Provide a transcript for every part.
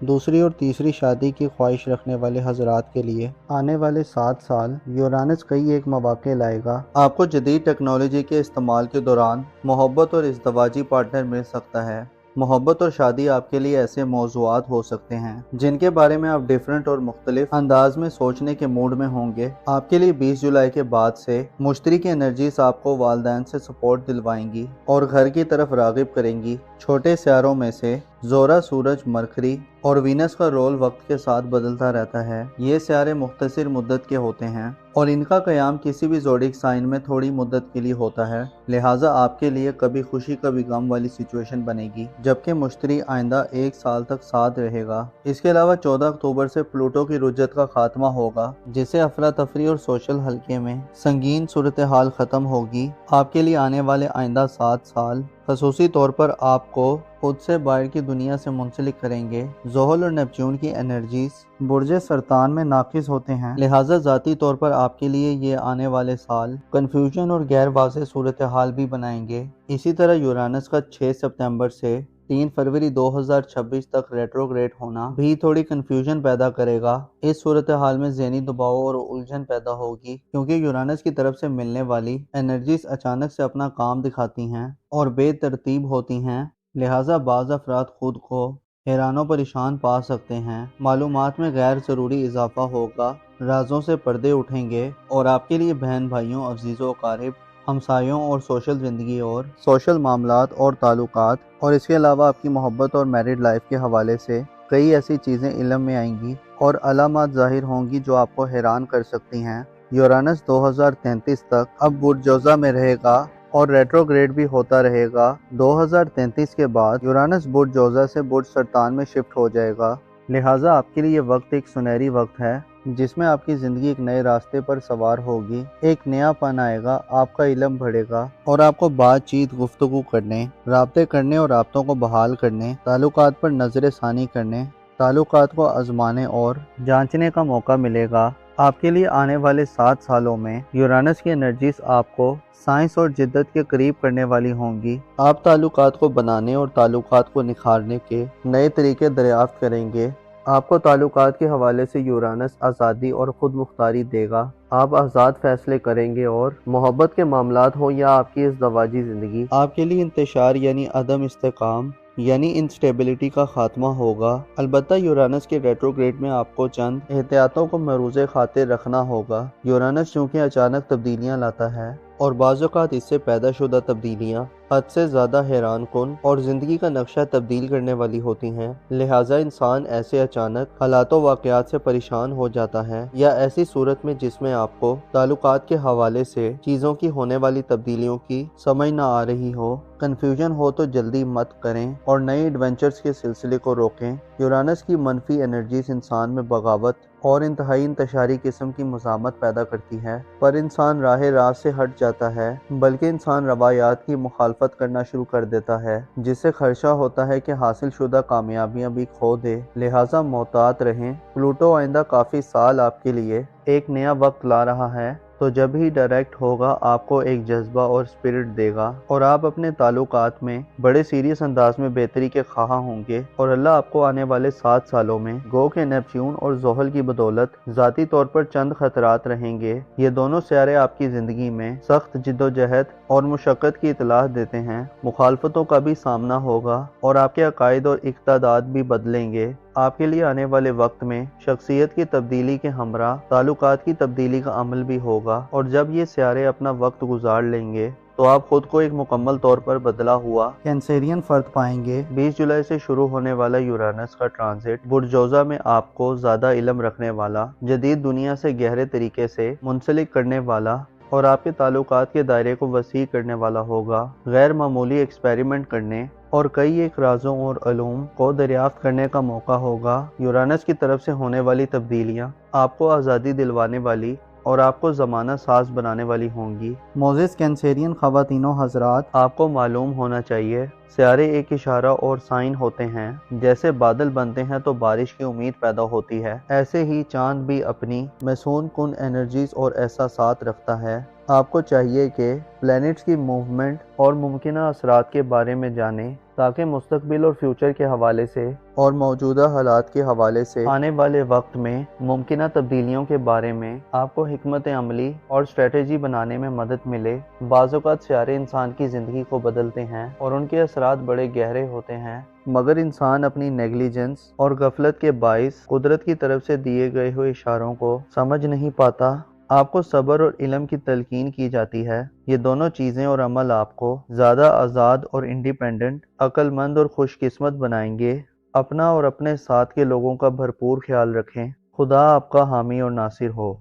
دوسری اور تیسری شادی کی خواہش رکھنے والے حضرات کے لیے آنے والے 7 سال یورانس کئی ایک مواقع لائے گا۔ آپ کو جدید ٹیکنالوجی کے استعمال کے دوران محبت اور ازدواجی پارٹنر مل سکتا ہے۔ محبت اور شادی آپ کے لیے ایسے موضوعات ہو سکتے ہیں جن کے بارے میں آپ ڈیفرنٹ اور مختلف انداز میں سوچنے کے موڈ میں ہوں گے۔ آپ کے لیے 20 جولائی کے بعد سے مشتری کی انرجیز آپ کو والدین سے سپورٹ دلوائیں گی اور گھر کی طرف راغب کریں گی۔ چھوٹے سیاروں میں سے زورا، سورج، مرکری اور وینس کا رول وقت کے ساتھ بدلتا رہتا ہے۔ یہ سیارے مختصر مدت کے ہوتے ہیں اور ان کا قیام کسی بھی زوڈیک سائن میں تھوڑی مدت کے لیے ہوتا ہے، لہٰذا آپ کے لیے کبھی خوشی کبھی غم والی سچویشن بنے گی، جبکہ مشتری آئندہ 1 سال تک ساتھ رہے گا۔ اس کے علاوہ 14 اکتوبر سے پلوٹو کی رجت کا خاتمہ ہوگا، جس سے افراتفری اور سوشل حلقے میں سنگین صورتحال ختم ہوگی۔ آپ کے لیے آنے والے آئندہ 7 سال خصوصی طور پر آپ کو خود سے باہر کی دنیا سے منسلک کریں گے۔ زحل اور نیپچون کی انرجیز برج سرطان میں ناقص ہوتے ہیں، لہٰذا ذاتی طور پر آپ کے لیے یہ آنے والے سال کنفیوژن اور غیر واضح صورتحال بھی بنائیں گے۔ اسی طرح یورانس کا 6 ستمبر سے 3 فروری 2026 تک ریٹروگریڈ ہونا بھی تھوڑی کنفیوژن پیدا کرے گا۔ اس صورتحال میں ذہنی دباؤ اور الجھن پیدا ہوگی، کیونکہ یورانس کی طرف سے ملنے والی انرجیز اچانک سے اپنا کام دکھاتی ہیں اور بے ترتیب ہوتی ہیں، لہٰذا بعض افراد خود کو حیران و پریشان پا سکتے ہیں۔ معلومات میں غیر ضروری اضافہ ہوگا، رازوں سے پردے اٹھیں گے اور آپ کے لیے بہن بھائیوں، عزیزوں و اقارب، ہمسایوں اور سوشل زندگی اور سوشل معاملات اور تعلقات اور اس کے علاوہ آپ کی محبت اور میرڈ لائف کے حوالے سے کئی ایسی چیزیں علم میں آئیں گی اور علامات ظاہر ہوں گی جو آپ کو حیران کر سکتی ہیں۔ یورانس 2033 تک اب برج جوزہ میں رہے گا اور ریٹروگریڈ بھی ہوتا رہے گا۔ 2033 کے بعد یورانس برج جوزہ سے برج سرطان میں شفٹ ہو جائے گا، لہٰذا آپ کے لیے یہ وقت ایک سنہری وقت ہے جس میں آپ کی زندگی ایک نئے راستے پر سوار ہوگی، ایک نیا پن آئے گا، آپ کا علم بڑھے گا اور آپ کو بات چیت، گفتگو کرنے، رابطے کرنے اور رابطوں کو بحال کرنے، تعلقات پر نظر ثانی کرنے، تعلقات کو آزمانے اور جانچنے کا موقع ملے گا۔ آپ کے لیے آنے والے 7 سالوں میں یورانس کی انرجیز آپ کو سائنس اور جدت کے قریب کرنے والی ہوں گی۔ آپ تعلقات کو بنانے اور تعلقات کو نکھارنے کے نئے طریقے دریافت کریں گے۔ آپ کو تعلقات کے حوالے سے یورانس آزادی اور خود مختاری دے گا۔ آپ آزاد فیصلے کریں گے اور محبت کے معاملات ہوں یا آپ کی ازدواجی زندگی، آپ کے لیے انتشار یعنی عدم استحکام یعنی انسٹیبلٹی کا خاتمہ ہوگا۔ البتہ یورانس کے ریٹروگریڈ میں آپ کو چند احتیاطوں کو مروز خاطر رکھنا ہوگا۔ یورانس چونکہ اچانک تبدیلیاں لاتا ہے اور بعض اوقات اس سے پیدا شدہ تبدیلیاں حد سے زیادہ حیران کن اور زندگی کا نقشہ تبدیل کرنے والی ہوتی ہیں، لہٰذا انسان ایسے اچانک حالات و واقعات سے پریشان ہو جاتا ہے یا ایسی صورت میں جس میں آپ کو تعلقات کے حوالے سے چیزوں کی ہونے والی تبدیلیوں کی سمجھ نہ آ رہی ہو، کنفیوژن ہو تو جلدی مت کریں اور نئے ایڈونچرز کے سلسلے کو روکیں۔ یورانس کی منفی انرجیز انسان میں بغاوت اور انتہائی انتشاری قسم کی مزاحمت پیدا کرتی ہے، پر انسان راہ راست سے ہٹ جاتا ہے، بلکہ انسان روایات کی مخالفت کرنا شروع کر دیتا ہے، جس سے خدشہ ہوتا ہے کہ حاصل شدہ کامیابیاں بھی کھو دے، لہٰذا محتاط رہیں۔ پلوٹو آئندہ کافی سال آپ کے لیے ایک نیا وقت لا رہا ہے، تو جب ہی ڈائریکٹ ہوگا آپ کو ایک جذبہ اور اسپرٹ دے گا اور آپ اپنے تعلقات میں بڑے سیریس انداز میں بہتری کے خواہاں ہوں گے، اور اللہ آپ کو آنے والے 7 سالوں میں گو کے نیپچون اور زحل کی بدولت ذاتی طور پر چند خطرات رہیں گے۔ یہ دونوں سیارے آپ کی زندگی میں سخت جدوجہد اور مشقت کی اطلاع دیتے ہیں، مخالفتوں کا بھی سامنا ہوگا اور آپ کے عقائد اور اقتداد بھی بدلیں گے۔ آپ کے لیے آنے والے وقت میں شخصیت کی تبدیلی کے ہمراہ تعلقات کی تبدیلی کا عمل بھی ہوگا، اور جب یہ سیارے اپنا وقت گزار لیں گے تو آپ خود کو ایک مکمل طور پر بدلا ہوا کینسرین فرد پائیں گے۔ 20 جولائی سے شروع ہونے والا یورانس کا ٹرانزٹ برج جوزہ میں آپ کو زیادہ علم رکھنے والا، جدید دنیا سے گہرے طریقے سے منسلک کرنے والا اور آپ کے تعلقات کے دائرے کو وسیع کرنے والا ہوگا۔ غیر معمولی ایکسپیریمنٹ کرنے اور کئی ایک رازوں اور علوم کو دریافت کرنے کا موقع ہوگا۔ یورانس کی طرف سے ہونے والی تبدیلیاں آپ کو آزادی دلوانے والی اور آپ کو زمانہ ساز بنانے والی ہوں گی۔ موزس کینسرین خواتین و حضرات، آپ کو معلوم ہونا چاہیے سیارے ایک اشارہ اور سائن ہوتے ہیں۔ جیسے بادل بنتے ہیں تو بارش کی امید پیدا ہوتی ہے، ایسے ہی چاند بھی اپنی محسون کن انرجیز اور احساسات رکھتا ہے۔ آپ کو چاہیے کہ پلینٹس کی موومنٹ اور ممکنہ اثرات کے بارے میں جانیں تاکہ مستقبل اور فیوچر کے حوالے سے اور موجودہ حالات کے حوالے سے آنے والے وقت میں ممکنہ تبدیلیوں کے بارے میں آپ کو حکمت عملی اور اسٹریٹجی بنانے میں مدد ملے۔ بعض اوقات سیارے انسان کی زندگی کو بدلتے ہیں اور ان کے اثرات بڑے گہرے ہوتے ہیں، مگر انسان اپنی نیگلیجنس اور غفلت کے باعث قدرت کی طرف سے دیے گئے ہوئے اشاروں کو سمجھ نہیں پاتا۔ آپ کو صبر اور علم کی تلقین کی جاتی ہے۔ یہ دونوں چیزیں اور عمل آپ کو زیادہ آزاد اور انڈیپینڈنٹ، عقل مند اور خوش قسمت بنائیں گے۔ اپنا اور اپنے ساتھ کے لوگوں کا بھرپور خیال رکھیں۔ خدا آپ کا حامی اور ناصر ہو۔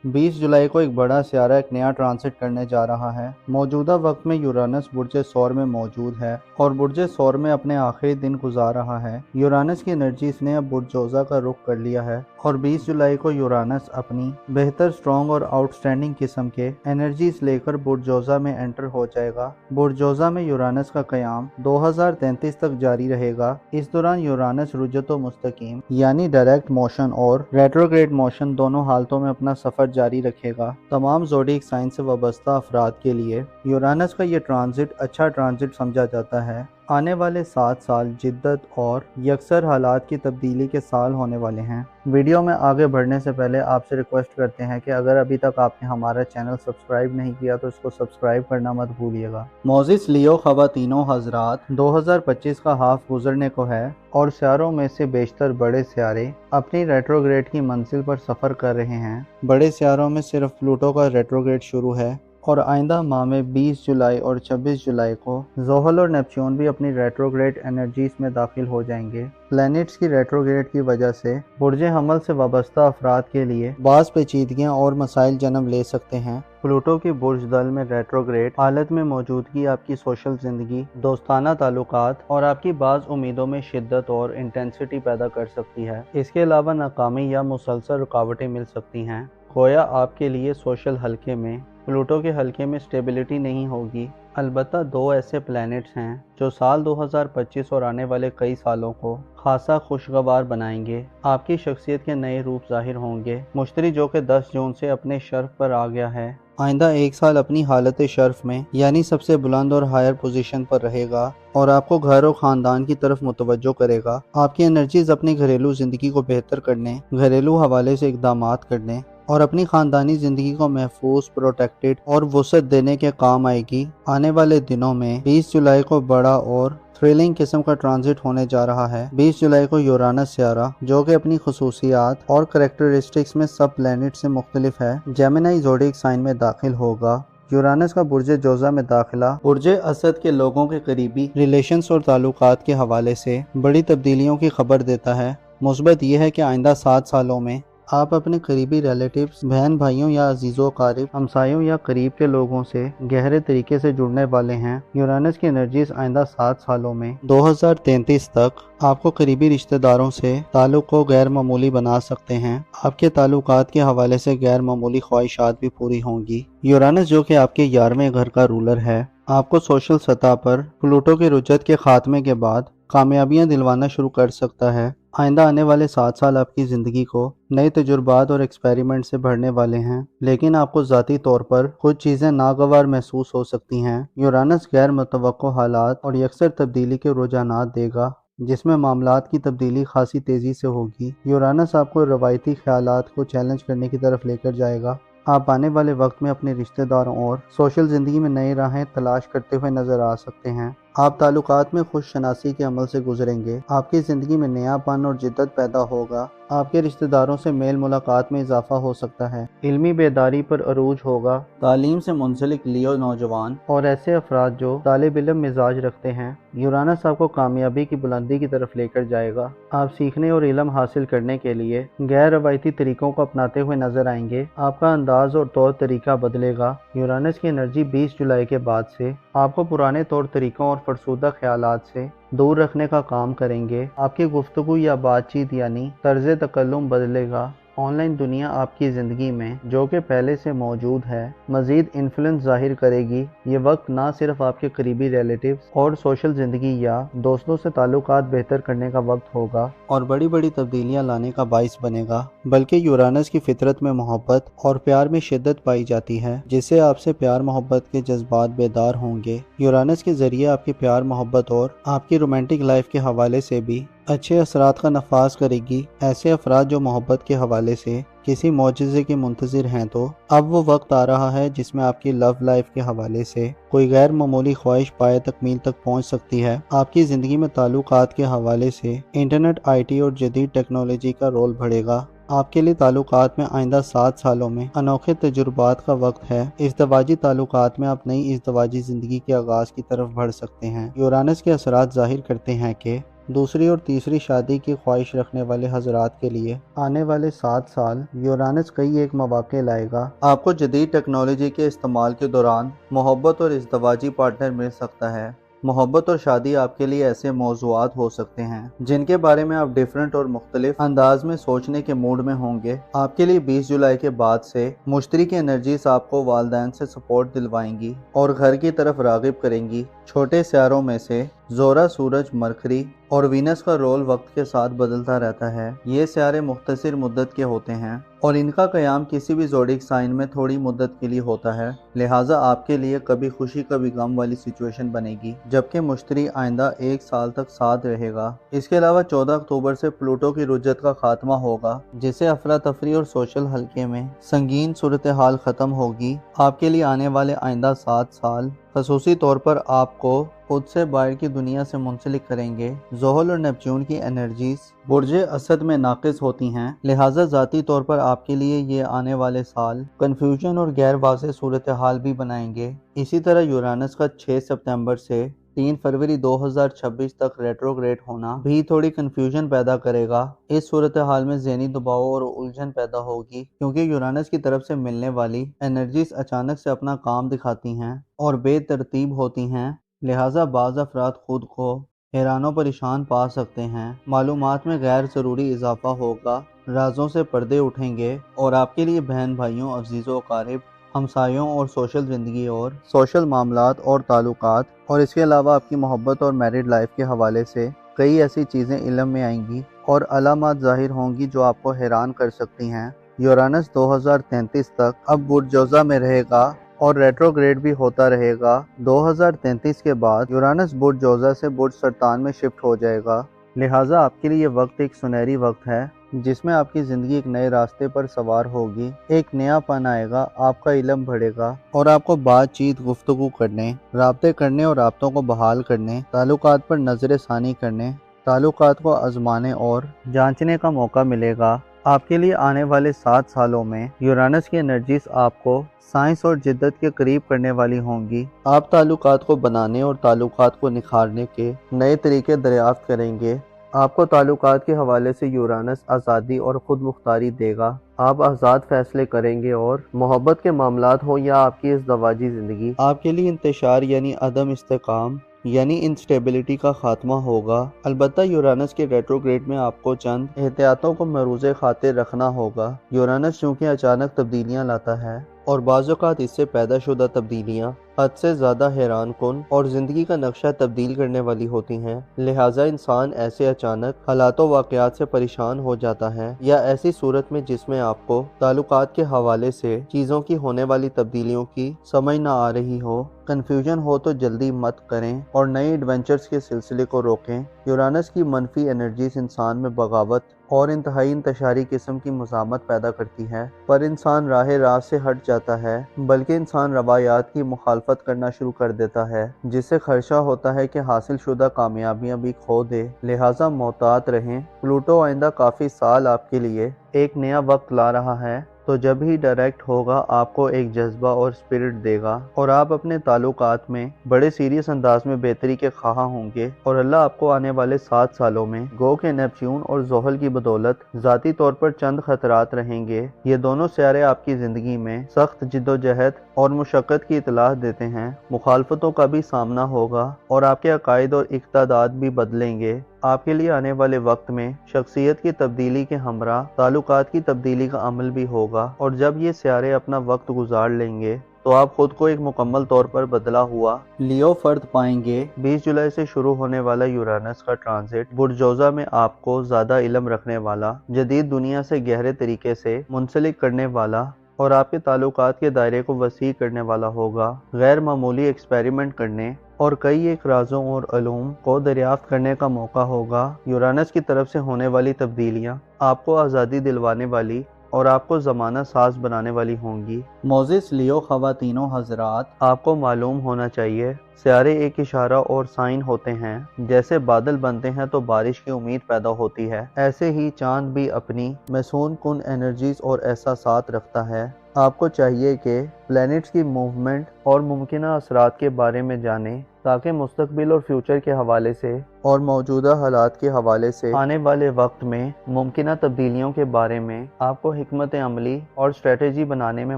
20 جولائی کو ایک بڑا سیارہ ایک نیا ٹرانزٹ کرنے جا رہا ہے۔ موجودہ وقت میں یورانس برج ثور میں موجود ہے اور برج ثور میں اپنے آخری دن گزار رہا ہے۔ یورانس کی انرجیز نے اب برج جوزہ کا رخ کر لیا ہے اور 20 جولائی کو یورانس اپنی بہتر، اسٹرانگ اور آؤٹ اسٹینڈنگ قسم کے انرجیز لے کر برج جوزہ میں انٹر ہو جائے گا۔ برج جوزہ میں یورانس کا قیام 2033 تک جاری رہے گا۔ اس دوران یورانس رجوع و مستقیم یعنی ڈائریکٹ موشن اور ریٹروگریڈ موشن دونوں حالتوں میں اپنا سفر جاری رکھے گا۔ تمام زوڈیک سائن سے وابستہ افراد کے لیے یورانس کا یہ ٹرانزٹ اچھا ٹرانزٹ سمجھا جاتا ہے۔ آنے والے 7 سال جدت اور یکسر حالات کی تبدیلی کے سال ہونے والے ہیں۔ ویڈیو میں آگے بڑھنے سے پہلے آپ سے ریکویسٹ کرتے ہیں کہ اگر ابھی تک آپ نے ہمارا چینل سبسکرائب نہیں کیا تو اس کو سبسکرائب کرنا مت بھولیے گا۔ معزز لیو خواتینوں حضرات، 2025 کا ہاف گزرنے کو ہے اور سیاروں میں سے بیشتر بڑے سیارے اپنی ریٹروگریڈ کی منزل پر سفر کر رہے ہیں۔ بڑے سیاروں میں صرف پلوٹو کا ریٹروگریڈ شروع ہے اور آئندہ ماہ میں 20 جولائی اور 26 جولائی کو زحل اور نیپچون بھی اپنی ریٹروگریڈ انرجیز میں داخل ہو جائیں گے۔ پلینٹس کی ریٹروگریڈ کی وجہ سے برج حمل سے وابستہ افراد کے لیے بعض پیچیدگیاں اور مسائل جنم لے سکتے ہیں۔ پلوٹو کی برج دل میں ریٹروگریڈ حالت میں موجودگی آپ کی سوشل زندگی، دوستانہ تعلقات اور آپ کی بعض امیدوں میں شدت اور انٹینسٹی پیدا کر سکتی ہے۔ اس کے علاوہ ناکامی یا مسلسل رکاوٹیں مل سکتی ہیں۔ گویا آپ کے لیے سوشل حلقے میں پلوٹو کے حلقے میں سٹیبلٹی نہیں ہوگی۔ البتہ 2 ایسے پلینٹس ہیں جو سال 2025 اور آنے والے کئی سالوں کو خاصا خوشگوار بنائیں گے۔ آپ کی شخصیت کے نئے روپ ظاہر ہوں گے۔ مشتری جو کہ 10 جون سے اپنے شرف پر آ گیا ہے، آئندہ 1 سال اپنی حالت شرف میں یعنی سب سے بلند اور ہائر پوزیشن پر رہے گا اور آپ کو گھر اور خاندان کی طرف متوجہ کرے گا۔ آپ کی انرجیز اپنی گھریلو زندگی کو بہتر کرنے، گھریلو حوالے سے اقدامات کرنے اور اپنی خاندانی زندگی کو محفوظ، پروٹیکٹڈ اور وسعت دینے کے کام آئے گی۔ آنے والے دنوں میں 20 جولائی کو بڑا اور تھرلنگ قسم کا ٹرانزٹ ہونے جا رہا ہے۔ 20 جولائی کو یورانس سیارہ جو کہ اپنی خصوصیات اور کریکٹرسٹکس میں سب پلینٹ سے مختلف ہے، جیمنائی زوڈیک سائن میں داخل ہوگا۔ یورانس کا برج جوزہ میں داخلہ برج اسد کے لوگوں کے قریبی ریلیشنز اور تعلقات کے حوالے سے بڑی تبدیلیوں کی خبر دیتا ہے۔ مثبت یہ ہے کہ آئندہ 7 سالوں میں آپ اپنے قریبی ریلیٹیوز، بہن بھائیوں یا عزیز و قارب، ہمسایوں یا قریب کے لوگوں سے گہرے طریقے سے جڑنے والے ہیں۔ یورانس کی انرجیز آئندہ 7 سالوں میں 2033 تک آپ کو قریبی رشتہ داروں سے تعلق کو غیر معمولی بنا سکتے ہیں۔ آپ کے تعلقات کے حوالے سے غیر معمولی خواہشات بھی پوری ہوں گی۔ یورانس جو کہ آپ کے 11ویں گھر کا رولر ہے، آپ کو سوشل سطح پر پلوٹو کے رجوع کے خاتمے کے بعد کامیابیاں دلوانا شروع کر سکتا ہے۔ آئندہ آنے والے 7 سال آپ کی زندگی کو نئے تجربات اور ایکسپیریمنٹ سے بھرنے والے ہیں، لیکن آپ کو ذاتی طور پر کچھ چیزیں ناگوار محسوس ہو سکتی ہیں۔ یورانس غیر متوقع حالات اور یکسر تبدیلی کے رجحانات دے گا، جس میں معاملات کی تبدیلی خاصی تیزی سے ہوگی۔ یورانس آپ کو روایتی خیالات کو چیلنج کرنے کی طرف لے کر جائے گا۔ آپ آنے والے وقت میں اپنے رشتہ داروں اور سوشل زندگی میں نئی راہیں تلاش کرتے ہوئے نظر آ سکتے ہیں۔ آپ تعلقات میں خوش شناسی کے عمل سے گزریں گے۔ آپ کی زندگی میں نیا پن اور جدت پیدا ہوگا۔ آپ کے رشتہ داروں سے میل ملاقات میں اضافہ ہو سکتا ہے۔ علمی بیداری پر عروج ہوگا۔ تعلیم سے منسلک لیو نوجوان اور ایسے افراد جو طالب علم مزاج رکھتے ہیں، یورانس آپ کو کامیابی کی بلندی کی طرف لے کر جائے گا۔ آپ سیکھنے اور علم حاصل کرنے کے لیے غیر روایتی طریقوں کو اپناتے ہوئے نظر آئیں گے۔ آپ کا انداز اور طور طریقہ بدلے گا۔ یورانس کی انرجی 20 جولائی کے بعد سے آپ کو پرانے طور طریقوں اور فرسودہ خیالات سے دور رکھنے کا کام کریں گے۔ آپ کی گفتگو یا بات چیت یعنی طرز تکلم بدلے گا۔ آن لائن دنیا آپ کی زندگی میں جو کہ پہلے سے موجود ہے مزید انفلوئنس ظاہر کرے گی۔ یہ وقت نہ صرف آپ کے قریبی ریلیٹیوز اور سوشل زندگی یا دوستوں سے تعلقات بہتر کرنے کا وقت ہوگا اور بڑی بڑی تبدیلیاں لانے کا باعث بنے گا، بلکہ یورانس کی فطرت میں محبت اور پیار میں شدت پائی جاتی ہے، جس سے آپ سے پیار محبت کے جذبات بیدار ہوں گے۔ یورانس کے ذریعے آپ کی پیار محبت اور آپ کی رومانٹک لائف کے حوالے سے بھی اچھے اثرات کا نفاذ کرے گی۔ ایسے افراد جو محبت کے حوالے سے کسی معجزے کے منتظر ہیں، تو اب وہ وقت آ رہا ہے جس میں آپ کی لو لائف کے حوالے سے کوئی غیر معمولی خواہش پائے تکمیل تک پہنچ سکتی ہے۔ آپ کی زندگی میں تعلقات کے حوالے سے انٹرنیٹ، آئی ٹی اور جدید ٹیکنالوجی کا رول بڑھے گا۔ آپ کے لیے تعلقات میں آئندہ 7 سالوں میں انوکھے تجربات کا وقت ہے۔ ازدواجی تعلقات میں آپ نئی ازدواجی زندگی کے آغاز کی طرف بڑھ سکتے ہیں۔ یورانس کے اثرات ظاہر کرتے ہیں کہ دوسری اور تیسری شادی کی خواہش رکھنے والے حضرات کے لیے آنے والے 7 سال یورانس کئی ایک مواقع لائے گا۔ آپ کو جدید ٹیکنالوجی کے استعمال کے دوران محبت اور ازدواجی پارٹنر مل سکتا ہے۔ محبت اور شادی آپ کے لیے ایسے موضوعات ہو سکتے ہیں جن کے بارے میں آپ ڈیفرنٹ اور مختلف انداز میں سوچنے کے موڈ میں ہوں گے۔ آپ کے لیے 20 جولائی کے بعد سے مشتری کی انرجیز آپ کو والدین سے سپورٹ دلوائیں گی اور گھر کی طرف راغب کریں گی۔ چھوٹے سیاروں میں سے زورا، سورج، مرکری اور وینس کا رول وقت کے ساتھ بدلتا رہتا ہے۔ یہ سیارے مختصر مدت کے ہوتے ہیں اور ان کا قیام کسی بھی زوڈیک سائن میں تھوڑی مدت کے لیے ہوتا ہے، لہٰذا آپ کے لیے کبھی خوشی کبھی غم والی سچویشن بنے گی، جبکہ مشتری آئندہ 1 سال تک ساتھ رہے گا۔ اس کے علاوہ 14 اکتوبر سے پلوٹو کی رجت کا خاتمہ ہوگا، جس سے افراتفری اور سوشل حلقے میں سنگین صورتحال ختم ہوگی۔ آپ کے لیے آنے والے آئندہ 7 سال خصوصی طور پر آپ کو خود سے باہر کی دنیا سے منسلک کریں گے۔ زحل اور نیپچون کی انرجیز برج اسد میں ناقص ہوتی ہیں، لہٰذا ذاتی طور پر آپ کے لیے یہ آنے والے سال کنفیوژن اور غیر واضح صورتحال بھی بنائیں گے۔ اسی طرح یورانس کا 6 ستمبر سے 3 فروری 2026 تک ریٹروگریڈ ہونا بھی تھوڑی کنفیوژن پیدا کرے گا۔ اس صورتحال میں ذہنی دباؤ اور الجھن پیدا ہوگی، کیونکہ یورانس کی طرف سے ملنے والی انرجیز اچانک سے اپنا کام دکھاتی ہیں اور بے ترتیب ہوتی ہیں، لہٰذا بعض افراد خود کو حیران و پریشان پا سکتے ہیں۔ معلومات میں غیر ضروری اضافہ ہوگا، رازوں سے پردے اٹھیں گے اور آپ کے لیے بہن بھائیوں، عزیز و اقارب، ہمسایوں اور سوشل زندگی اور سوشل معاملات اور تعلقات اور اس کے علاوہ آپ کی محبت اور میرڈ لائف کے حوالے سے کئی ایسی چیزیں علم میں آئیں گی اور علامات ظاہر ہوں گی جو آپ کو حیران کر سکتی ہیں۔ یورانس 2033 تک اب برج جوزہ میں رہے گا اور ریٹروگریڈ بھی ہوتا رہے گا۔ 2033 کے بعد یورانس برج جوزہ سے برج سرطان میں شفٹ ہو جائے گا، لہٰذا آپ کے لیے یہ وقت ایک سنہری وقت ہے جس میں آپ کی زندگی ایک نئے راستے پر سوار ہوگی، ایک نیا پن آئے گا، آپ کا علم بڑھے گا اور آپ کو بات چیت، گفتگو کرنے، رابطے کرنے اور رابطوں کو بحال کرنے، تعلقات پر نظر ثانی کرنے، تعلقات کو آزمانے اور جانچنے کا موقع ملے گا۔ آپ کے لیے آنے والے 7 سالوں میں یورانس کی انرجیز آپ کو سائنس اور جدت کے قریب کرنے والی ہوں گی۔ آپ تعلقات کو بنانے اور تعلقات کو نکھارنے کے نئے طریقے دریافت کریں گے۔ آپ کو تعلقات کے حوالے سے یورانس آزادی اور خود مختاری دے گا۔ آپ آزاد فیصلے کریں گے اور محبت کے معاملات ہوں یا آپ کی ازدواجی زندگی، آپ کے لیے انتشار یعنی عدم استحکام یعنی انسٹیبلٹی کا خاتمہ ہوگا۔ البتہ یورانس کے ریٹروگریڈ میں آپ کو چند احتیاطوں کو مروز خاطر رکھنا ہوگا۔ یورانس چونکہ اچانک تبدیلیاں لاتا ہے اور بعض اوقات اس سے پیدا شدہ تبدیلیاں حد سے زیادہ حیران کن اور زندگی کا نقشہ تبدیل کرنے والی ہوتی ہیں، لہٰذا انسان ایسے اچانک حالات و واقعات سے پریشان ہو جاتا ہے یا ایسی صورت میں جس میں آپ کو تعلقات کے حوالے سے چیزوں کی ہونے والی تبدیلیوں کی سمجھ نہ آ رہی ہو، کنفیوژن ہو، تو جلدی مت کریں اور نئے ایڈونچرز کے سلسلے کو روکیں۔ یورانس کی منفی انرجیز انسان میں بغاوت اور انتہائی انتشاری قسم کی مزاحمت پیدا کرتی ہے، پر انسان راہ راست سے ہٹ جاتا ہے، بلکہ انسان روایات کی مخالفت کرنا شروع کر دیتا ہے، جس سے خدشہ ہوتا ہے کہ حاصل شدہ کامیابیاں بھی کھو دے، لہٰذا محتاط رہیں۔ پلوٹو آئندہ کافی سال آپ کے لیے ایک نیا وقت لا رہا ہے، تو جب ہی ڈائریکٹ ہوگا آپ کو ایک جذبہ اور اسپرٹ دے گا اور آپ اپنے تعلقات میں بڑے سیریس انداز میں بہتری کے خواہاں ہوں گے، اور اللہ آپ کو آنے والے 7 سالوں میں گو کے نیپچون اور زحل کی بدولت ذاتی طور پر چند خطرات رہیں گے۔ یہ دونوں سیارے آپ کی زندگی میں سخت جدوجہد اور مشقت کی اطلاع دیتے ہیں، مخالفتوں کا بھی سامنا ہوگا اور آپ کے عقائد اور اقتداد بھی بدلیں گے۔ آپ کے لیے آنے والے وقت میں شخصیت کی تبدیلی کے ہمراہ تعلقات کی تبدیلی کا عمل بھی ہوگا، اور جب یہ سیارے اپنا وقت گزار لیں گے تو آپ خود کو ایک مکمل طور پر بدلا ہوا لیو فرد پائیں گے۔ 20 جولائی سے شروع ہونے والا یورانس کا ٹرانزٹ برج جوزہ میں آپ کو زیادہ علم رکھنے والا، جدید دنیا سے گہرے طریقے سے منسلک کرنے والا اور آپ کے تعلقات کے دائرے کو وسیع کرنے والا ہوگا۔ غیر معمولی ایکسپیریمنٹ کرنے اور کئی ایک رازوں اور علوم کو دریافت کرنے کا موقع ہوگا۔ یورانس کی طرف سے ہونے والی تبدیلیاں آپ کو آزادی دلوانے والی اور آپ کو زمانہ ساز بنانے والی ہوں گی۔ معزز لیو خواتین و حضرات، آپ کو معلوم ہونا چاہیے سیارے ایک اشارہ اور سائن ہوتے ہیں۔ جیسے بادل بنتے ہیں تو بارش کی امید پیدا ہوتی ہے، ایسے ہی چاند بھی اپنی محسون کن انرجیز اور احساسات رکھتا ہے۔ آپ کو چاہیے کہ پلینٹس کی موومنٹ اور ممکنہ اثرات کے بارے میں جانیں تاکہ مستقبل اور فیوچر کے حوالے سے اور موجودہ حالات کے حوالے سے آنے والے وقت میں ممکنہ تبدیلیوں کے بارے میں آپ کو حکمت عملی اور اسٹریٹجی بنانے میں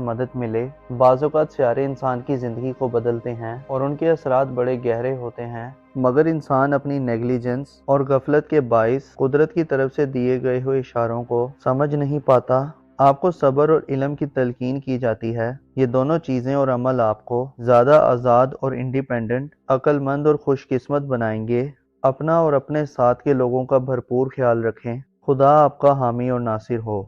مدد ملے۔ بعض اوقات سیارے انسان کی زندگی کو بدلتے ہیں اور ان کے اثرات بڑے گہرے ہوتے ہیں، مگر انسان اپنی نیگلیجنس اور غفلت کے باعث قدرت کی طرف سے دیے گئے ہوئے اشاروں کو سمجھ نہیں پاتا۔ آپ کو صبر اور علم کی تلقین کی جاتی ہے۔ یہ دونوں چیزیں اور عمل آپ کو زیادہ آزاد اور انڈیپینڈنٹ، عقل مند اور خوش قسمت بنائیں گے۔ اپنا اور اپنے ساتھ کے لوگوں کا بھرپور خیال رکھیں۔ خدا آپ کا حامی اور ناصر ہو۔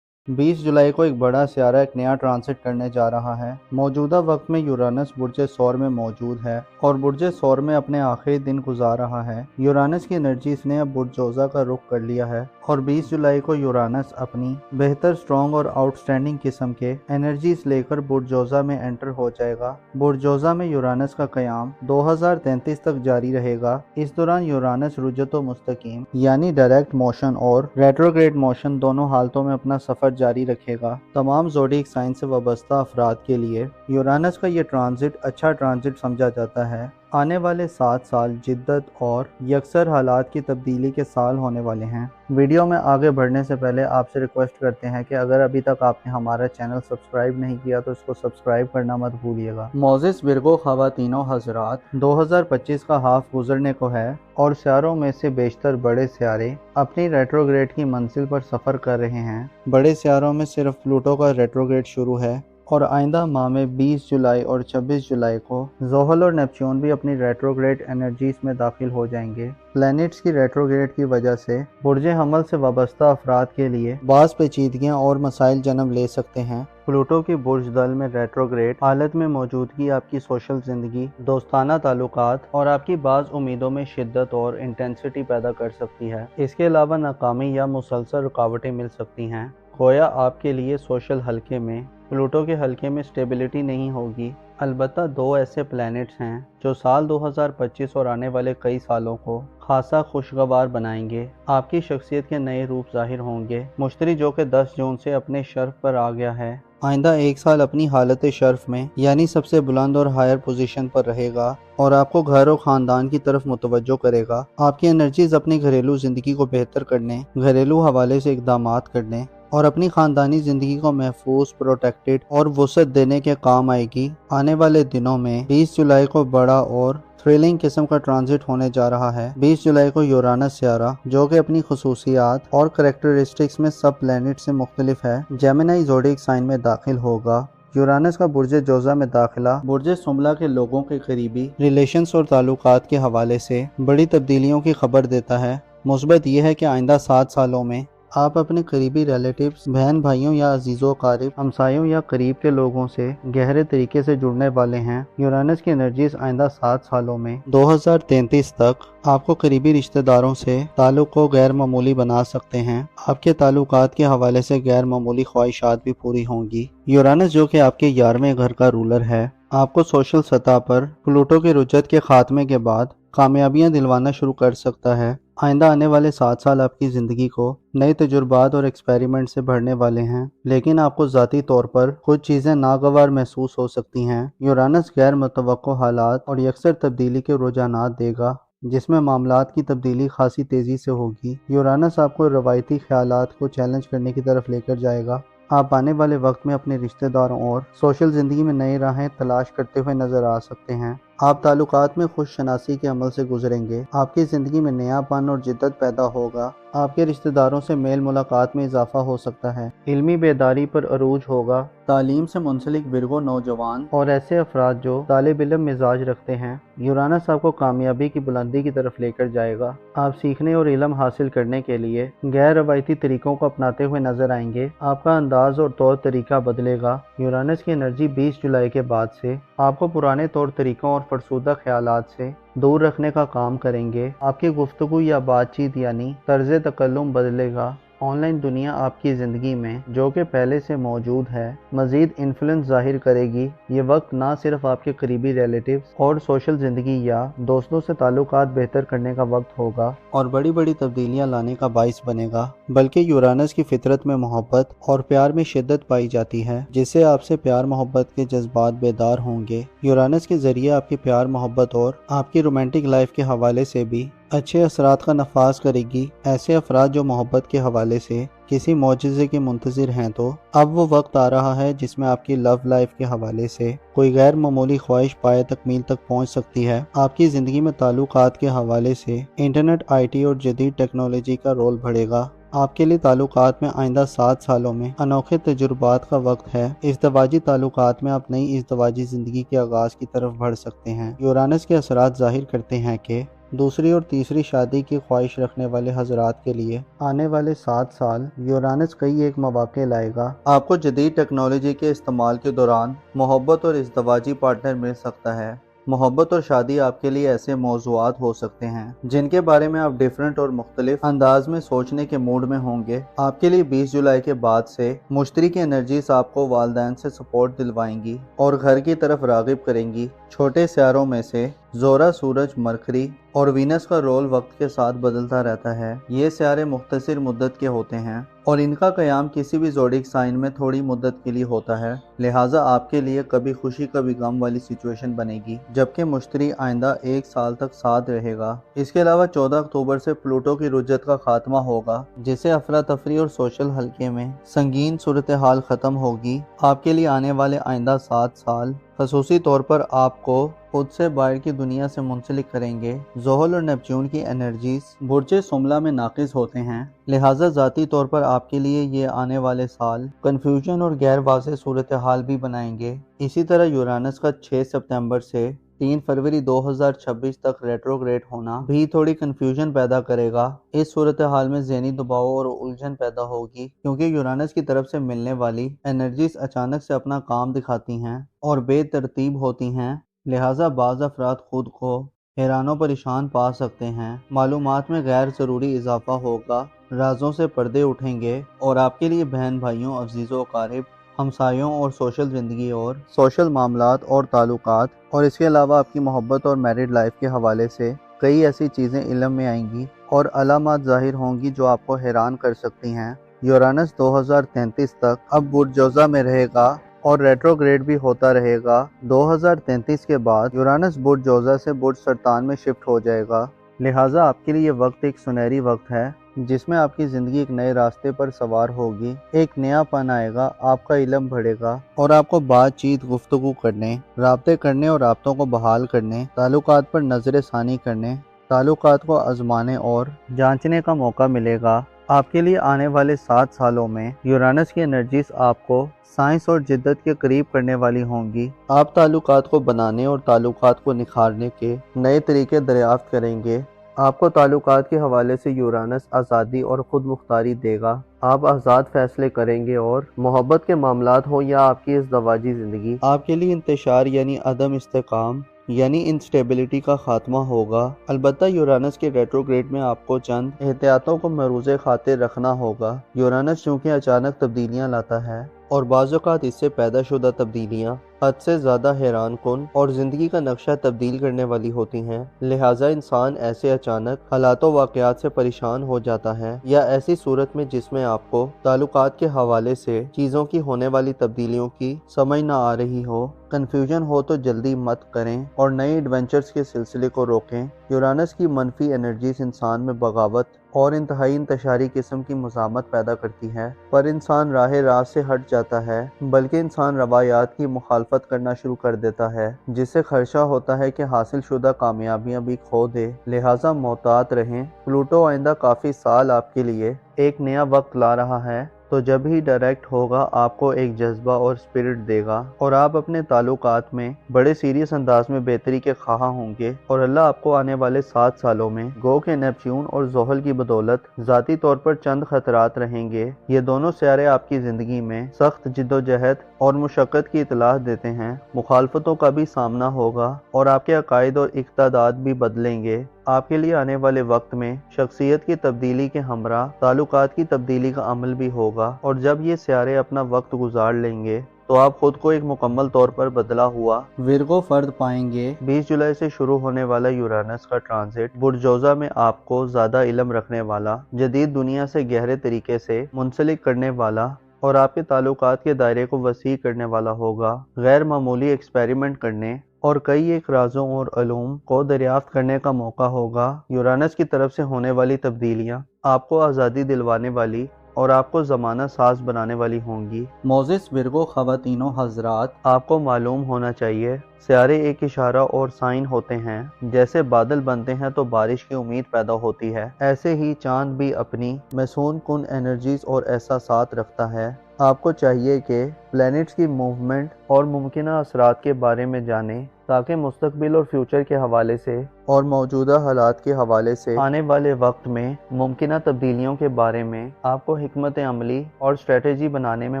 20 جولائی کو ایک بڑا سیارہ ایک نیا ٹرانزٹ کرنے جا رہا ہے۔ موجودہ وقت میں یورانس برج ثور میں موجود ہے اور برج ثور میں اپنے آخری دن گزار رہا ہے۔ یورانس کی انرجیز نے اب برج جوزہ کا رخ کر لیا ہے اور 20 جولائی کو یورانس اپنی بہتر، اسٹرانگ اور آؤٹ اسٹینڈنگ قسم کے انرجیز لے کر برج جوزہ میں انٹر ہو جائے گا۔ برج جوزہ میں یورانس کا قیام 2033 تک جاری رہے گا۔ اس دوران یورانس رجعت و مستقیم یعنی ڈائریکٹ موشن اور ریٹروگریڈ موشن دونوں حالتوں میں اپنا سفر جاری رکھے گا۔ تمام زوڈیک سائن سے وابستہ افراد کے لیے یورانس کا یہ ٹرانزٹ اچھا ٹرانزٹ سمجھا جاتا ہے۔ آنے والے 7 سال جدت اور یکسر حالات کی تبدیلی کے سال ہونے والے ہیں۔ ویڈیو میں آگے بڑھنے سے پہلے آپ سے ریکویسٹ کرتے ہیں کہ اگر ابھی تک آپ نے ہمارا چینل سبسکرائب نہیں کیا تو اس کو سبسکرائب کرنا مت بھولیے گا۔ معزز ورگو خواتین و حضرات، 2025 کا ہاف گزرنے کو ہے اور سیاروں میں سے بیشتر بڑے سیارے اپنی ریٹروگریڈ کی منزل پر سفر کر رہے ہیں۔ بڑے سیاروں میں صرف پلوٹو کا ریٹروگریڈ شروع ہے اور آئندہ ماہ میں 20 جولائی اور 26 جولائی کو زحل اور نیپچون بھی اپنی ریٹروگریڈ انرجیز میں داخل ہو جائیں گے۔ پلینٹس کی ریٹروگریڈ کی وجہ سے برج حمل سے وابستہ افراد کے لیے بعض پیچیدگیاں اور مسائل جنم لے سکتے ہیں۔ پلوٹو کی برج دل میں ریٹروگریڈ حالت میں موجودگی آپ کی سوشل زندگی، دوستانہ تعلقات اور آپ کی بعض امیدوں میں شدت اور انٹینسٹی پیدا کر سکتی ہے۔ اس کے علاوہ ناکامی یا مسلسل رکاوٹیں مل سکتی ہیں۔ گویا آپ کے لیے سوشل حلقے میں پلوٹو کے حلقے میں سٹیبلٹی نہیں ہوگی۔ البتہ 2 ایسے پلینٹس ہیں جو سال 2025 اور آنے والے کئی سالوں کو خاصا خوشگوار بنائیں گے۔ آپ کی شخصیت کے نئے روپ ظاہر ہوں گے۔ مشتری جو کہ 10 جون سے اپنے شرف پر آ گیا ہے، آئندہ 1 سال اپنی حالت شرف میں یعنی سب سے بلند اور ہائر پوزیشن پر رہے گا اور آپ کو گھر اور خاندان کی طرف متوجہ کرے گا۔ آپ کی انرجیز اپنی گھریلو زندگی کو بہتر کرنے، گھریلو حوالے سے اقدامات کرنے اور اپنی خاندانی زندگی کو محفوظ، پروٹیکٹڈ اور وسعت دینے کے کام آئے گی۔ آنے والے دنوں میں 20 جولائی کو بڑا اور تھرلنگ قسم کا ٹرانزٹ ہونے جا رہا ہے۔ 20 جولائی کو یورانس سیارہ جو کہ اپنی خصوصیات اور کریکٹرسٹکس میں سب پلینٹ سے مختلف ہے، جیمنائی زوڈیک سائن میں داخل ہوگا۔ یورانس کا برج جوزہ میں داخلہ برج سنبلہ کے لوگوں کے قریبی ریلیشنز اور تعلقات کے حوالے سے بڑی تبدیلیوں کی خبر دیتا ہے۔ مثبت یہ ہے کہ آئندہ 7 سالوں میں آپ اپنے قریبی ریلیٹیوز، بہن بھائیوں یا عزیز و قارب، ہمسایوں یا قریب کے لوگوں سے گہرے طریقے سے جڑنے والے ہیں۔ یورانس کی انرجیز آئندہ 7 سالوں میں 2033 تک آپ کو قریبی رشتہ داروں سے تعلق کو غیر معمولی بنا سکتے ہیں۔ آپ کے تعلقات کے حوالے سے غیر معمولی خواہشات بھی پوری ہوں گی۔ یورانس جو کہ آپ کے 11ویں گھر کا رولر ہے، آپ کو سوشل سطح پر پلوٹو کے رجعت کے خاتمے کے بعد کامیابیاں دلوانا شروع کر سکتا ہے۔ آئندہ آنے والے 7 سال آپ کی زندگی کو نئے تجربات اور ایکسپیریمنٹ سے بھرنے والے ہیں، لیکن آپ کو ذاتی طور پر کچھ چیزیں ناگوار محسوس ہو سکتی ہیں۔ یورانس غیر متوقع حالات اور یکسر تبدیلی کے رجحانات دے گا، جس میں معاملات کی تبدیلی خاصی تیزی سے ہوگی۔ یورانس آپ کو روایتی خیالات کو چیلنج کرنے کی طرف لے کر جائے گا۔ آپ آنے والے وقت میں اپنے رشتہ داروں اور سوشل زندگی میں نئی راہیں تلاش کرتے ہوئے نظر آ سکتے ہیں۔ آپ تعلقات میں خوش شناسی کے عمل سے گزریں گے۔ آپ کی زندگی میں نیا پن اور جدت پیدا ہوگا۔ آپ کے رشتہ داروں سے میل ملاقات میں اضافہ ہو سکتا ہے۔ علمی بیداری پر عروج ہوگا۔ تعلیم سے منسلک ورگو نوجوان اور ایسے افراد جو طالب علم مزاج رکھتے ہیں، یورانس آپ کو کامیابی کی بلندی کی طرف لے کر جائے گا۔ آپ سیکھنے اور علم حاصل کرنے کے لیے غیر روایتی طریقوں کو اپناتے ہوئے نظر آئیں گے۔ آپ کا انداز اور طور طریقہ بدلے گا۔ یورانس کی انرجی 20 جولائی کے بعد سے آپ کو پرانے طور طریقوں اور فرسودہ خیالات سے دور رکھنے کا کام کریں گے۔ آپ کی گفتگو یا بات چیت یعنی طرز تکلم بدلے گا۔ آن لائن دنیا آپ کی زندگی میں جو کہ پہلے سے موجود ہے مزید انفلوئنس ظاہر کرے گی۔ یہ وقت نہ صرف آپ کے قریبی ریلیٹیوز اور سوشل زندگی یا دوستوں سے تعلقات بہتر کرنے کا وقت ہوگا اور بڑی بڑی تبدیلیاں لانے کا باعث بنے گا، بلکہ یورانس کی فطرت میں محبت اور پیار میں شدت پائی جاتی ہے، جس سے آپ سے پیار محبت کے جذبات بیدار ہوں گے۔ یورانس کے ذریعے آپ کی پیار محبت اور آپ کی رومانٹک لائف کے حوالے سے بھی اچھے اثرات کا نفاذ کرے گی۔ ایسے افراد جو محبت کے حوالے سے کسی معجزے کے منتظر ہیں، تو اب وہ وقت آ رہا ہے جس میں آپ کی لو لائف کے حوالے سے کوئی غیر معمولی خواہش پائے تکمیل تک پہنچ سکتی ہے۔ آپ کی زندگی میں تعلقات کے حوالے سے انٹرنیٹ، آئی ٹی اور جدید ٹیکنالوجی کا رول بڑھے گا۔ آپ کے لیے تعلقات میں آئندہ 7 سالوں میں انوکھے تجربات کا وقت ہے۔ ازدواجی تعلقات میں آپ نئی ازدواجی زندگی کے آغاز کی طرف بڑھ سکتے ہیں۔ یورانس کے اثرات ظاہر کرتے ہیں کہ دوسری اور تیسری شادی کی خواہش رکھنے والے حضرات کے لیے آنے والے 7 سال یورانس کئی ایک مواقع لائے گا۔ آپ کو جدید ٹیکنالوجی کے استعمال کے دوران محبت اور ازدواجی پارٹنر مل سکتا ہے۔ محبت اور شادی آپ کے لیے ایسے موضوعات ہو سکتے ہیں جن کے بارے میں آپ ڈیفرنٹ اور مختلف انداز میں سوچنے کے موڈ میں ہوں گے۔ آپ کے لیے 20 جولائی کے بعد سے مشتری کی انرجیز آپ کو والدین سے سپورٹ دلوائیں گی اور گھر کی طرف راغب کریں گی۔ چھوٹے سیاروں میں سے زورا، سورج، مرکری اور وینس کا رول وقت کے ساتھ بدلتا رہتا ہے۔ یہ سیارے مختصر مدت کے ہوتے ہیں اور ان کا قیام کسی بھی زوڈیک سائن میں تھوڑی مدت کے لیے ہوتا ہے، لہٰذا آپ کے لیے کبھی خوشی کبھی غم والی سچویشن بنے گی، جبکہ مشتری آئندہ 1 سال تک ساتھ رہے گا۔ اس کے علاوہ 14 اکتوبر سے پلوٹو کی رجت کا خاتمہ ہوگا، جس سے افراتفری اور سوشل حلقے میں سنگین صورتحال ختم ہوگی۔ آپ کے لیے آنے والے آئندہ 7 سال خصوصی طور پر آپ کو خود سے باہر کی دنیا سے منسلک کریں گے۔ زحل اور نیپچون کی انرجیز برج سملا میں ناقص ہوتے ہیں، لہٰذا ذاتی طور پر آپ کے لیے یہ آنے والے سال کنفیوژن اور غیر واضح صورتحال بھی بنائیں گے۔ اسی طرح یورانس کا 6 ستمبر سے 3 فروری 2026 تک ریٹروگریڈ ہونا بھی تھوڑی کنفیوژن پیدا کرے گا۔ اس صورتحال میں ذہنی دباؤ اور الجھن پیدا ہوگی، کیونکہ یورانس کی طرف سے ملنے والی انرجیز اچانک سے اپنا کام دکھاتی ہیں اور بے ترتیب ہوتی ہیں، لہٰذا بعض افراد خود کو حیران و پریشان پا سکتے ہیں۔ معلومات میں غیر ضروری اضافہ ہوگا، رازوں سے پردے اٹھیں گے اور آپ کے لیے بہن بھائیوں، عزیزوں و اقارب، ہمسایوں اور سوشل زندگی اور سوشل معاملات اور تعلقات اور اس کے علاوہ آپ کی محبت اور میرڈ لائف کے حوالے سے کئی ایسی چیزیں علم میں آئیں گی اور علامات ظاہر ہوں گی جو آپ کو حیران کر سکتی ہیں۔ یورانس 2033 تک اب برج جوزہ میں رہے گا اور ریٹروگریڈ بھی ہوتا رہے گا۔ 2033 کے بعد یورانس برج جوزہ سے برج سرطان میں شفٹ ہو جائے گا، لہٰذا آپ کے لیے یہ وقت ایک سنہری وقت ہے جس میں آپ کی زندگی ایک نئے راستے پر سوار ہوگی۔ ایک نیا پن آئے گا، آپ کا علم بڑھے گا اور آپ کو بات چیت، گفتگو کرنے، رابطے کرنے اور رابطوں کو بحال کرنے، تعلقات پر نظر ثانی کرنے، تعلقات کو آزمانے اور جانچنے کا موقع ملے گا۔ آپ کے لیے آنے والے 7 سالوں میں یورانس کی انرجیز آپ کو سائنس اور جدت کے قریب کرنے والی ہوں گی۔ آپ تعلقات کو بنانے اور تعلقات کو نکھارنے کے نئے طریقے دریافت کریں گے۔ آپ کو تعلقات کے حوالے سے یورانس آزادی اور خود مختاری دے گا۔ آپ آزاد فیصلے کریں گے اور محبت کے معاملات ہوں یا آپ کی ازدواجی زندگی، آپ کے لیے انتشار یعنی عدم استحکام یعنی انسٹیبلٹی کا خاتمہ ہوگا۔ البتہ یورانس کے ریٹروگریڈ میں آپ کو چند احتیاطوں کو مروز خاطر رکھنا ہوگا۔ یورانس چونکہ اچانک تبدیلیاں لاتا ہے اور بعض اوقات اس سے پیدا شدہ تبدیلیاں حد سے زیادہ حیران کن اور زندگی کا نقشہ تبدیل کرنے والی ہوتی ہیں، لہٰذا انسان ایسے اچانک حالات و واقعات سے پریشان ہو جاتا ہے یا ایسی صورت میں جس میں آپ کو تعلقات کے حوالے سے چیزوں کی ہونے والی تبدیلیوں کی سمجھ نہ آ رہی ہو، کنفیوژن ہو، تو جلدی مت کریں اور نئے ایڈونچرز کے سلسلے کو روکیں۔ یورانس کی منفی انرجیز انسان میں بغاوت اور انتہائی انتشاری قسم کی مزاحمت پیدا کرتی ہے، پر انسان راہ راست سے ہٹ جاتا ہے، بلکہ انسان روایات کی مخالفت کرنا شروع کر دیتا ہے، جس سے خدشہ ہوتا ہے کہ حاصل شدہ کامیابیاں بھی کھو دے، لہٰذا محتاط رہیں۔ پلوٹو آئندہ کافی سال آپ کے لیے ایک نیا وقت لا رہا ہے، تو جب ہی ڈائریکٹ ہوگا آپ کو ایک جذبہ اور اسپرٹ دے گا اور آپ اپنے تعلقات میں بڑے سیریس انداز میں بہتری کے خواہاں ہوں گے، اور اللہ آپ کو آنے والے 7 سالوں میں گو کہ نیپچون اور زحل کی بدولت ذاتی طور پر چند خطرات رہیں گے۔ یہ دونوں سیارے آپ کی زندگی میں سخت جدوجہد اور مشقت کی اطلاع دیتے ہیں، مخالفتوں کا بھی سامنا ہوگا اور آپ کے عقائد اور اقتدارات بھی بدلیں گے۔ آپ کے لیے آنے والے وقت میں شخصیت کی تبدیلی کے ہمراہ تعلقات کی تبدیلی کا عمل بھی ہوگا، اور جب یہ سیارے اپنا وقت گزار لیں گے تو آپ خود کو ایک مکمل طور پر بدلا ہوا ورگو فرد پائیں گے۔ 20 جولائی سے شروع ہونے والا یورانس کا ٹرانزٹ برج جوزہ میں آپ کو زیادہ علم رکھنے والا، جدید دنیا سے گہرے طریقے سے منسلک کرنے والا اور آپ کے تعلقات کے دائرے کو وسیع کرنے والا ہوگا۔ غیر معمولی ایکسپیریمنٹ کرنے اور کئی ایک رازوں اور علوم کو دریافت کرنے کا موقع ہوگا۔ یورانس کی طرف سے ہونے والی تبدیلیاں آپ کو آزادی دلوانے والی اور آپ کو زمانہ ساز بنانے والی ہوں گی۔ موزس ورگو خواتین و حضرات، آپ کو معلوم ہونا چاہیے سیارے ایک اشارہ اور سائن ہوتے ہیں۔ جیسے بادل بنتے ہیں تو بارش کی امید پیدا ہوتی ہے، ایسے ہی چاند بھی اپنی محسون کن انرجیز اور احساسات رکھتا ہے۔ آپ کو چاہیے کہ پلینٹس کی موومنٹ اور ممکنہ اثرات کے بارے میں جانیں، تاکہ مستقبل اور فیوچر کے حوالے سے اور موجودہ حالات کے حوالے سے آنے والے وقت میں ممکنہ تبدیلیوں کے بارے میں آپ کو حکمت عملی اور اسٹریٹجی بنانے میں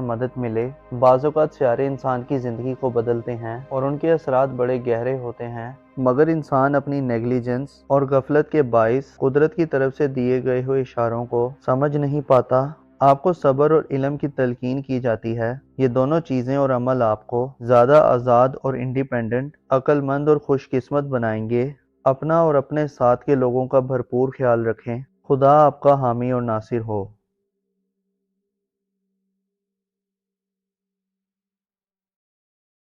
مدد ملے۔ بعض اوقات سیارے انسان کی زندگی کو بدلتے ہیں اور ان کے اثرات بڑے گہرے ہوتے ہیں، مگر انسان اپنی نیگلیجنس اور غفلت کے باعث قدرت کی طرف سے دیے گئے ہوئے اشاروں کو سمجھ نہیں پاتا۔ آپ کو صبر اور علم کی تلقین کی جاتی ہے۔ یہ دونوں چیزیں اور عمل آپ کو زیادہ آزاد اور انڈیپینڈنٹ، عقل مند اور خوش قسمت بنائیں گے۔ اپنا اور اپنے ساتھ کے لوگوں کا بھرپور خیال رکھیں۔ خدا آپ کا حامی اور ناصر ہو۔